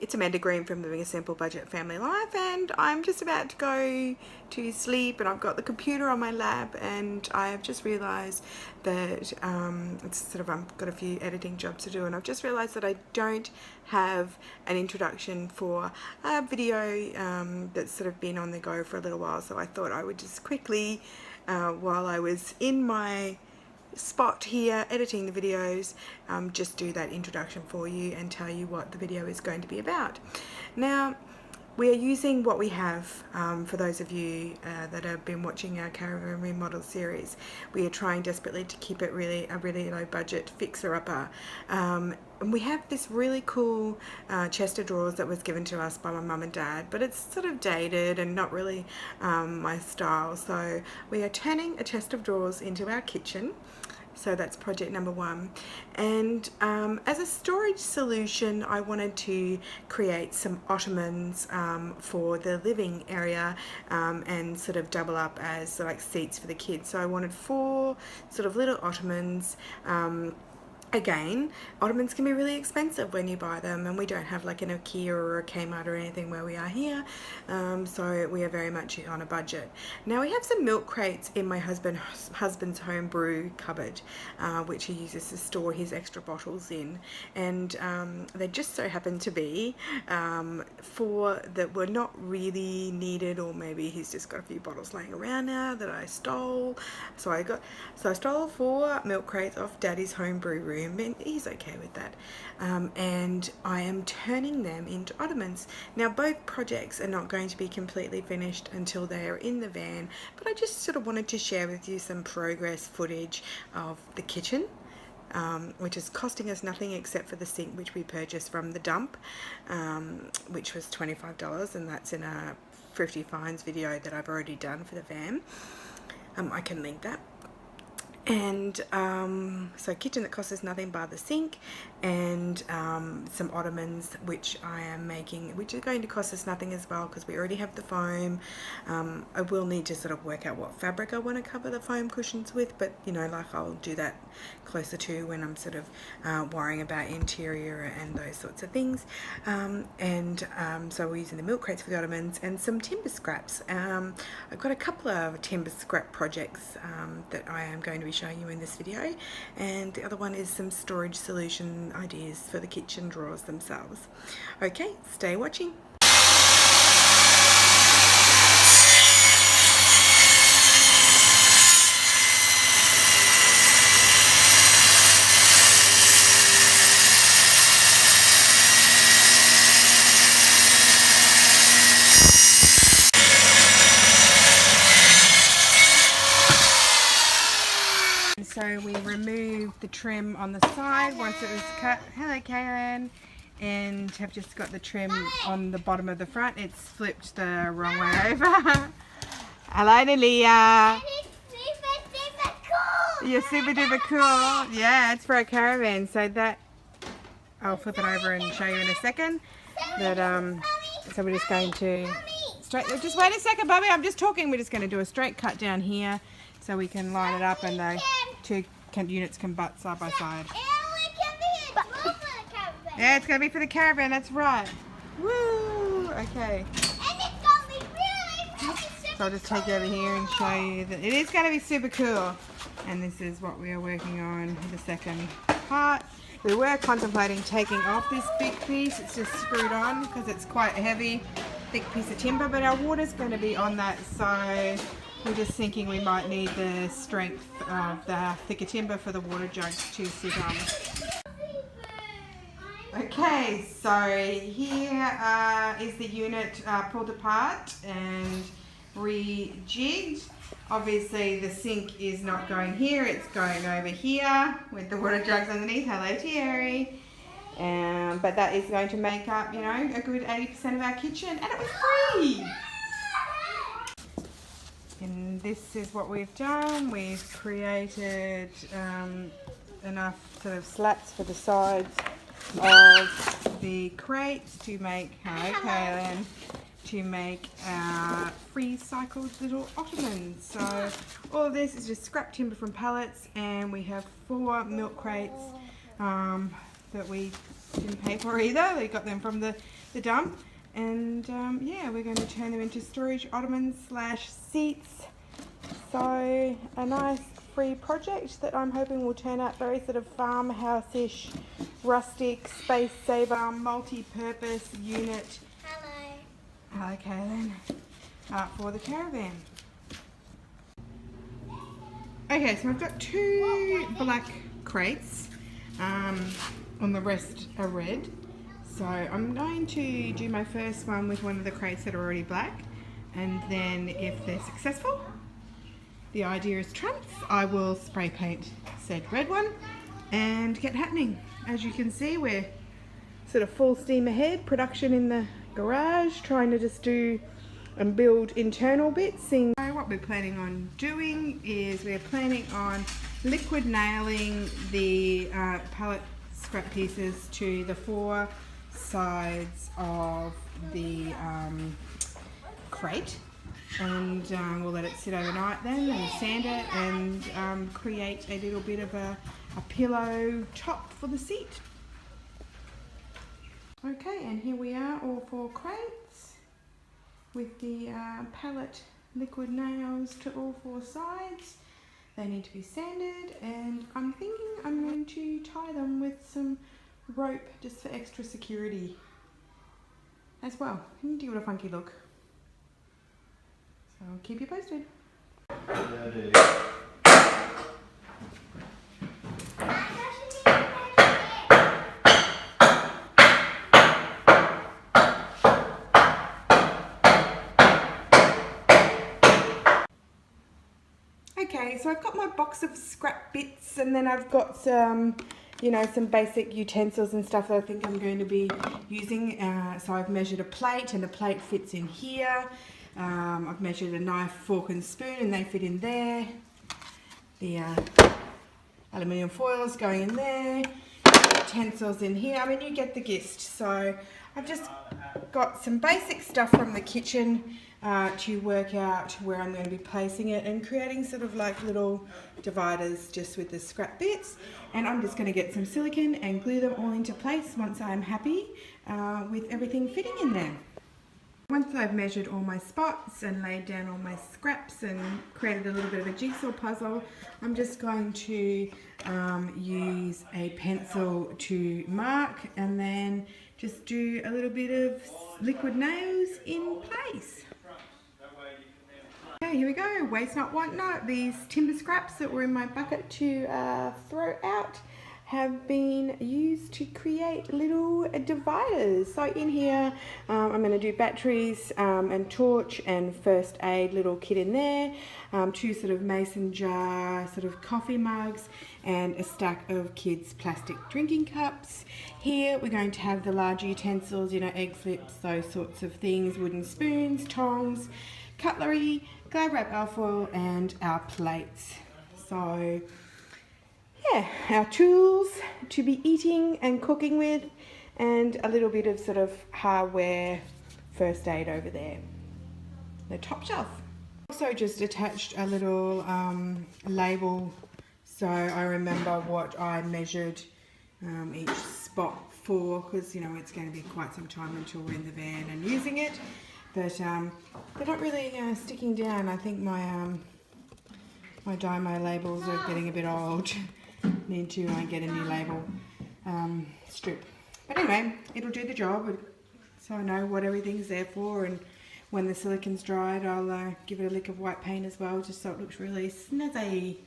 it's Amanda Green from Living a Simple Budget Family Life, and I'm just about to go to sleep, and I've got the computer on my lap, and I have just realised that I've got a few editing jobs to do, and I've just realised that I don't have an introduction for a video that's sort of been on the go for a little while, so I thought I would just quickly, while I was in my spot here editing the videos, just do that introduction for you and tell you what the video is going to be about. Now, we are using what we have, for those of you that have been watching our caravan remodel series. We are trying desperately to keep it a really low budget fixer-upper. And we have this really cool chest of drawers that was given to us by my mum and dad, but it's sort of dated and not really my style. So we are turning a chest of drawers into our kitchen. So that's project number one. And as a storage solution, I wanted to create some ottomans for the living area, and sort of double up as like seats for the kids. So I wanted 4 sort of little ottomans. Again, ottomans can be really expensive when you buy them, and we don't have like an IKEA or a Kmart or anything where we are here, so we are very much on a budget. Now we have some milk crates in my husband's home brew cupboard, which he uses to store his extra bottles in, and they just so happen to be 4 that were not really needed, or maybe he's just got a few bottles laying around now that I stole. So I stole 4 milk crates off Daddy's home brew room, and he's okay with that, and I am turning them into ottomans. Now both projects are not going to be completely finished until they are in the van, but I just sort of wanted to share with you some progress footage of the kitchen, which is costing us nothing except for the sink, which we purchased from the dump, which was $25, and that's in a Thrifty Finds video that I've already done for the van. I can link that. And so kitchen that costs us nothing bar the sink, and some ottomans which I am making, which are going to cost us nothing as well because we already have the foam. I will need to sort of work out what fabric I want to cover the foam cushions with, but you know, like I'll do that closer to when I'm sort of worrying about interior and those sorts of things. So we're using the milk crates for the ottomans and some timber scraps. I've got a couple of timber scrap projects that I am going to be showing you in this video, and the other one is some storage solution ideas for the kitchen drawers themselves. Okay, stay watching. So we removed the trim on the side once it was cut. Hello, Karen. And have just got the trim on the bottom of the front. It's flipped the wrong way over. Hello, Nalia. Super cool. You're super duper cool. Yeah, it's for a caravan. So that, I'll flip it over and show you in a second. But so we're just going to just wait a second, Bobby. I'm just talking. We're just going to do a straight cut down here, so we can line it up and the 2 units can butt side by side. Yeah, it's going to be for the caravan, that's right. Woo! Okay. And it's going to be really so I'll just take you over here and show you that it is going to be super cool. And this is what we are working on for the second part. We were contemplating taking off this big piece. It's just screwed on because it's quite a heavy, thick piece of timber, but our water's going to be on that, so we're just thinking we might need the strength of the thicker timber for the water jugs to sit on. Okay, so here is the unit pulled apart and rejigged. Obviously the sink is not going here, it's going over here with the water jugs underneath. Hello, Thierry. But that is going to make up, you know, a good 80% of our kitchen, and it was free. And this is what we've done. We've created enough sort of slats for the sides of the crates to make, to make free cycled little ottomans. So all of this is just scrap timber from pallets, and we have 4 milk crates that we didn't pay for either. We got them from the the dump. And yeah, we're going to turn them into storage ottomans slash seats. So a nice free project that I'm hoping will turn out very sort of farmhouse-ish, rustic, space saver, multi-purpose unit. Hello. Hello, Kaylin. For the caravan. Okay, so I've got 2 black crates, and the rest are red. So I'm going to do my first one with one of the crates that are already black, and then if they're successful, the idea is trumps, I will spray paint said red one and get happening. As you can see, we're sort of full steam ahead, production in the garage, trying to just do and build internal bits. So what we're planning on doing is we're planning on liquid nailing the pallet scrap pieces to the 4 sides of the crate, and we'll let it sit overnight then and sand it and create a little bit of a pillow top for the seat. Okay, and here we are, all 4 crates with the pallet liquid nails to all 4 sides. They need to be sanded, and I'm thinking I'm going to tie them with some rope just for extra security as well. Give it a funky look. So I'll keep you posted. Okay, so I've got my box of scrap bits, and then I've got some, you know, some basic utensils and stuff that I think I'm going to be using. So I've measured a plate, and the plate fits in here. I've measured a knife, fork and spoon, and they fit in there. The aluminium foil is going in there. Utensils in here. I mean, you get the gist. So I've just got some basic stuff from the kitchen to work out where I'm going to be placing it, and creating sort of like little dividers just with the scrap bits. And I'm just going to get some silicone and glue them all into place once I'm happy with everything fitting in there. Once I've measured all my spots and laid down all my scraps and created a little bit of a jigsaw puzzle, I'm just going to use a pencil to mark, and then just do a little bit of liquid nails in place. Okay, here we go. Waste not, want not. These timber scraps that were in my bucket to throw out have been used to create little dividers. So in here I'm going to do batteries and torch and first aid little kit in there, 2 sort of mason jar sort of coffee mugs, and a stack of kids plastic drinking cups. Here we're going to have the larger utensils, you know, egg flips, those sorts of things, wooden spoons, tongs, cutlery, glad wrap alfoil, and our plates. So yeah, our tools to be eating and cooking with, and a little bit of sort of hardware first aid over there. The top shelf. Also just attached a little label, so I remember what I measured each spot for, because you know it's going to be quite some time until we're in the van and using it. But they're not really sticking down. I think my my Dymo labels are getting a bit old. Need to get a new label strip. But anyway, it'll do the job, so I know what everything's there for, and when the silicone's dried I'll give it a lick of white paint as well, just so it looks really snazzy.